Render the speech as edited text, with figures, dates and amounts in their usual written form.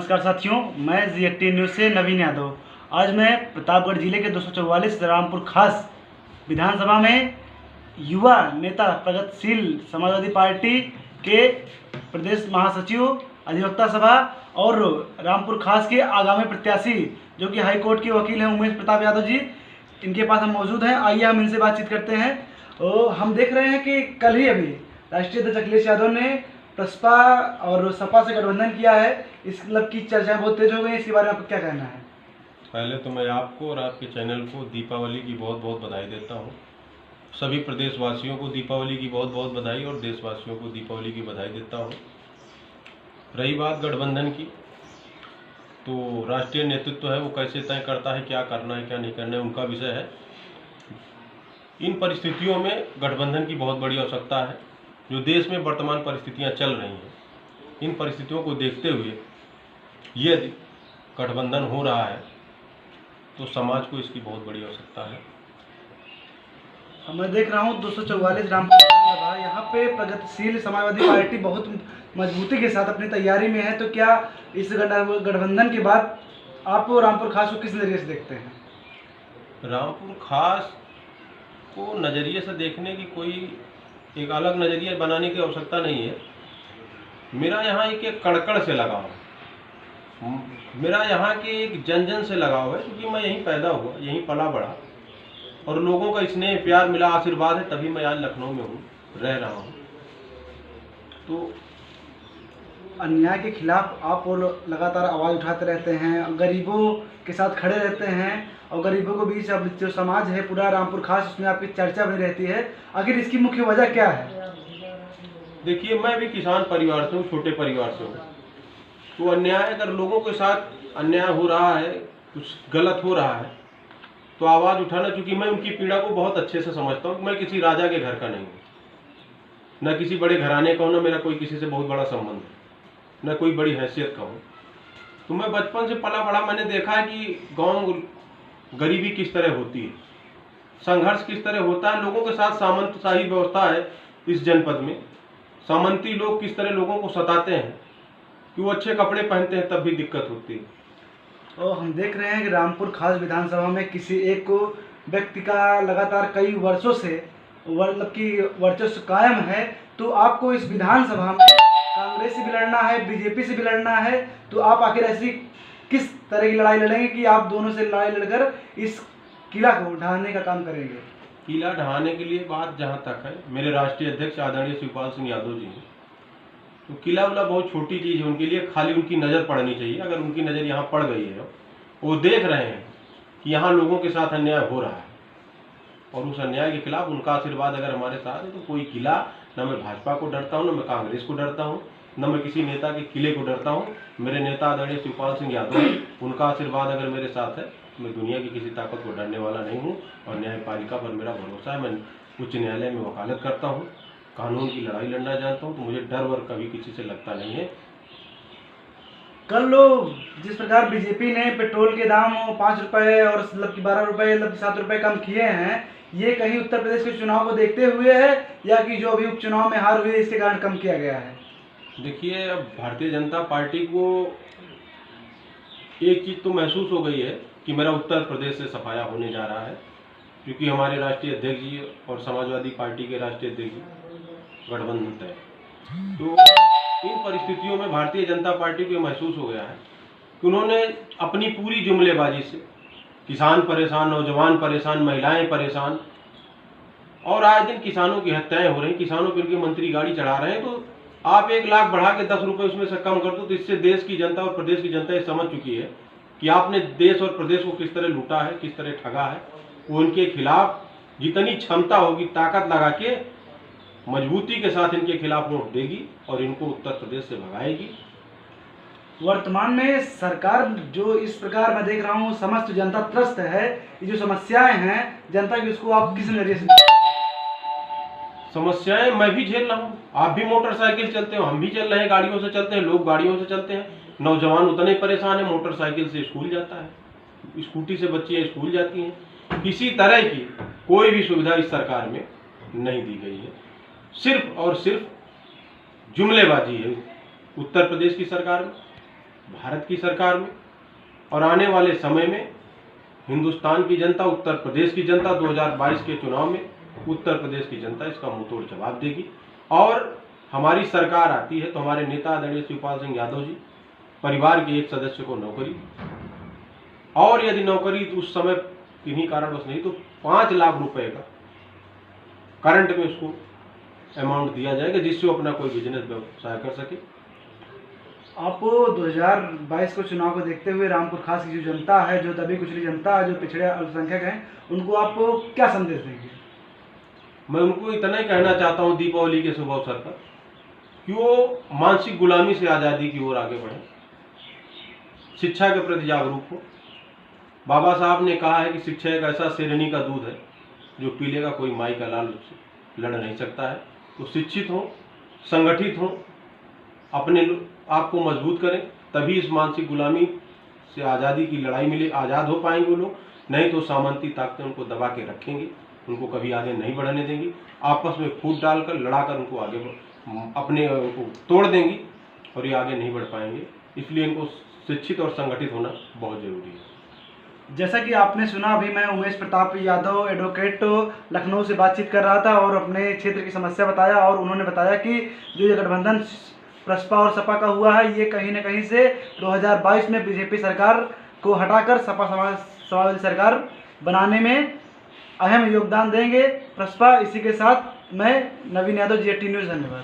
नमस्कार साथियों, मैं ZT न्यूज़ से नवीन यादव। आज मैं प्रतापगढ़ जिले के 244 रामपुर खास विधानसभा में युवा नेता प्रगतिशील समाजवादी पार्टी के प्रदेश महासचिव, अधिवक्ता सभा और रामपुर खास के आगामी प्रत्याशी जो कि हाई कोर्ट के वकील हैं उमेश प्रताप यादव जी, इनके पास हम मौजूद हैं। आइए हम इनसे बातचीत करते हैं। तो हम देख रहे हैं कि कल ही अभी राष्ट्रीय अध्यक्ष अखिलेश यादव ने बसपा और सपा से गठबंधन किया है। इस क्लब की चर्चाएं बहुत तेज हो गई, इसके बारे में आपको क्या कहना है? पहले तो मैं आपको और आपके चैनल को दीपावली की बहुत बहुत बधाई देता हूं। सभी प्रदेशवासियों को दीपावली की बहुत बहुत बधाई और देशवासियों को दीपावली की बधाई देता हूं। रही बात गठबंधन की, तो राष्ट्रीय नेतृत्व है वो कैसे तय करता है क्या करना है क्या नहीं करना है, उनका विषय है। इन परिस्थितियों में गठबंधन की बहुत बड़ी आवश्यकता है। जो देश में वर्तमान परिस्थितियां चल रही हैं, इन परिस्थितियों को देखते हुए यदि गठबंधन हो रहा है तो समाज को इसकी बहुत बड़ी आवश्यकता है। मैं देख रहा हूँ 244 रामपुर विधानसभा, यहाँ पे प्रगतिशील समाजवादी पार्टी बहुत मजबूती के साथ अपनी तैयारी में है। तो क्या इस गठबंधन के बाद आप रामपुर खास को किस नजरिए से देखते हैं? रामपुर खास को नज़रिए से देखने की कोई एक अलग नज़रिया बनाने की आवश्यकता नहीं है। मेरा यहाँ एक कड़कड़ से लगाव है, मेरा यहाँ के एक जन जन से लगाव है, क्योंकि मैं यहीं पैदा हुआ, यहीं पला बड़ा और लोगों का स्नेह प्यार मिला, आशीर्वाद है, तभी मैं आज लखनऊ में हूँ, रह रहा हूँ। तो अन्याय के खिलाफ आप लगातार आवाज़ उठाते रहते हैं, गरीबों के साथ खड़े रहते हैं और गरीबों के बीच अब जो समाज है पूरा रामपुर खास, उसमें आपकी चर्चा बनी रहती है। आखिर इसकी मुख्य वजह क्या है? देखिए, मैं भी किसान परिवार से हूँ, छोटे परिवार से हूँ। तो अन्याय, अगर लोगों के साथ अन्याय हो रहा है, कुछ गलत हो रहा है, तो आवाज़ उठाना, चूँकि मैं उनकी पीड़ा को बहुत अच्छे से समझता हूँ। मैं किसी राजा के घर का नहीं हूँ, न किसी बड़े घराने का हूँ, न मेरा कोई किसी से बहुत बड़ा संबंध है, न कोई बड़ी हैसियत का हूँ। तो मैं बचपन से पला बड़ा, मैंने देखा है कि गाँव गरीबी किस तरह होती है, संघर्ष किस तरह होता है, लोगों के साथ सामंतशाही व्यवस्था है इस जनपद में। सामंती लोग किस तरह लोगों को सताते हैं कि वो अच्छे कपड़े पहनते हैं तब भी दिक्कत होती है। और हम देख रहे हैं कि रामपुर खास विधानसभा में किसी एक को व्यक्ति का लगातार कई वर्षों से मतलब कि वर्चस्व कायम है। तो आपको इस विधानसभा में कांग्रेस से भी लड़ना है, बीजेपी से भी लड़ना है, तो आप आखिर ऐसी किस तरह की लड़ाई लड़ेंगे कि आप दोनों से लड़ाई लड़कर इस किला को ढहाने का काम करेंगे? किला ढहाने के लिए बात जहाँ तक है, मेरे राष्ट्रीय अध्यक्ष आदरणीय शिवपाल सिंह यादव जी हैं, तो किला वाला बहुत छोटी चीज़ है उनके लिए। खाली उनकी नज़र पड़नी चाहिए। अगर उनकी नज़र यहाँ पड़ गई है, वो देख रहे हैं कि यहाँ लोगों के साथ अन्याय हो रहा है और उस अन्याय के खिलाफ उनका आशीर्वाद अगर हमारे साथ है, तो कोई किला, न मैं भाजपा को डरता हूँ, न मैं कांग्रेस को डरता हूँ, न मैं किसी नेता के किले को डरता हूँ। मेरे नेता आदरणीय शिवपाल सिंह यादव, उनका आशीर्वाद अगर मेरे साथ है, मैं दुनिया की किसी ताकत को डरने वाला नहीं हूँ और न्यायपालिका पर मेरा भरोसा है। मैं उच्च न्यायालय में वकालत करता हूँ, कानून की लड़ाई लड़ना जानता हूँ, तो मुझे डर वर कभी किसी से लगता नहीं है। कल लोग जिस प्रकार बीजेपी ने पेट्रोल के दाम 5 रुपये और 12 रुपये 7 रुपये कम किए हैं, ये कहीं उत्तर प्रदेश के चुनाव को देखते हुए है या कि जो अभी उपचुनाव में हार हुई है इसके कारण कम किया गया है? देखिए, अब भारतीय जनता पार्टी को एक चीज़ तो महसूस हो गई है कि मेरा उत्तर प्रदेश से सफाया होने जा रहा है, क्योंकि हमारे राष्ट्रीय अध्यक्ष जी और समाजवादी पार्टी के राष्ट्रीय अध्यक्ष जी गठबंधन तय। तो इन परिस्थितियों में भारतीय जनता पार्टी को महसूस हो गया है कि उन्होंने अपनी पूरी जुमलेबाजी से किसान परेशान, नौजवान परेशान, महिलाएं परेशान और आए दिन किसानों की हत्याएं हो रही, किसानों पर उनके मंत्री गाड़ी चढ़ा रहे हैं। तो आप 1 लाख बढ़ा के 10 रुपये उसमें से कम कर दो, तो इससे देश की जनता और प्रदेश की जनता ये समझ चुकी है कि आपने देश और प्रदेश को किस तरह लूटा है, किस तरह ठगा है। वो उनके खिलाफ जितनी क्षमता होगी, ताकत लगा के मजबूती के साथ इनके खिलाफ वोट देगी और इनको उत्तर प्रदेश से भगाएगी। वर्तमान में सरकार जो इस प्रकार मैं देख रहा हूँ समस्त जनता त्रस्त है, ये जो समस्याएं हैं जनता की, उसको आप किस नजरिए से? समस्याएं मैं भी झेल रहा हूँ, आप भी मोटरसाइकिल चलते हो, हम भी चल रहे हैं, गाड़ियों से चलते हैं, लोग गाड़ियों से चलते हैं। नौजवान उतने परेशान है, मोटरसाइकिल से स्कूल जाता है, स्कूटी से बच्चियाँ स्कूल जाती हैं। किसी तरह की कोई भी सुविधा इस सरकार में नहीं दी गई है। सिर्फ और सिर्फ जुमलेबाजी है उत्तर प्रदेश की सरकार में। भारत की सरकार में, और आने वाले समय में हिंदुस्तान की जनता, उत्तर प्रदेश की जनता 2022 के चुनाव में उत्तर प्रदेश की जनता इसका मुंहतोड़ जवाब देगी। और हमारी सरकार आती है तो हमारे नेता आदरणीय शिवपाल सिंह यादव जी परिवार के एक सदस्य को नौकरी, और यदि नौकरी उस समय किन्हीं कारणवश नहीं तो 5 लाख रुपए का करंट में उसको अमाउंट दिया जाएगा, जिससे वो अपना कोई बिजनेस व्यवसाय कर सके। आप 2022 को चुनाव को देखते हुए रामपुर खास की जो जनता है, जो दबी कुचली जनता है, जो पिछड़े अल्पसंख्यक हैं, उनको आप क्या संदेश देंगे? मैं उनको इतना ही कहना चाहता हूँ दीपावली के शुभ अवसर पर कि वो मानसिक गुलामी से आज़ादी की ओर आगे बढ़े, शिक्षा के प्रति जागरूक हो। बाबा साहब ने कहा है कि शिक्षा एक ऐसा शेरनी का दूध है जो पीलेगा कोई माई का लाल उससे लड़ नहीं सकता है। तो शिक्षित हो, संगठित हो, अपने आप को मजबूत करें, तभी इस मानसिक गुलामी से आज़ादी की लड़ाई में आज़ाद हो पाएंगे वो लोग। नहीं तो सामंती ताकतें उनको दबा के रखेंगे, उनको कभी आगे नहीं बढ़ने देंगी, आपस में फूट डालकर लड़ाकर उनको आगे अपने उनको तोड़ देंगी और ये आगे नहीं बढ़ पाएंगे। इसलिए इनको शिक्षित और संगठित होना बहुत जरूरी है। जैसा कि आपने सुना, अभी मैं उमेश प्रताप यादव एडवोकेट लखनऊ से बातचीत कर रहा था और अपने क्षेत्र की समस्या बताया, और उन्होंने बताया कि जो ये गठबंधन प्रसपा और सपा का हुआ है, ये कहीं न कहीं से 2022 में बीजेपी सरकार को हटाकर सपा समाजवादी सरकार बनाने में अहम योगदान देंगे प्रसपा। इसी के साथ मैं नवीन यादव, GT न्यूज़, धन्यवाद।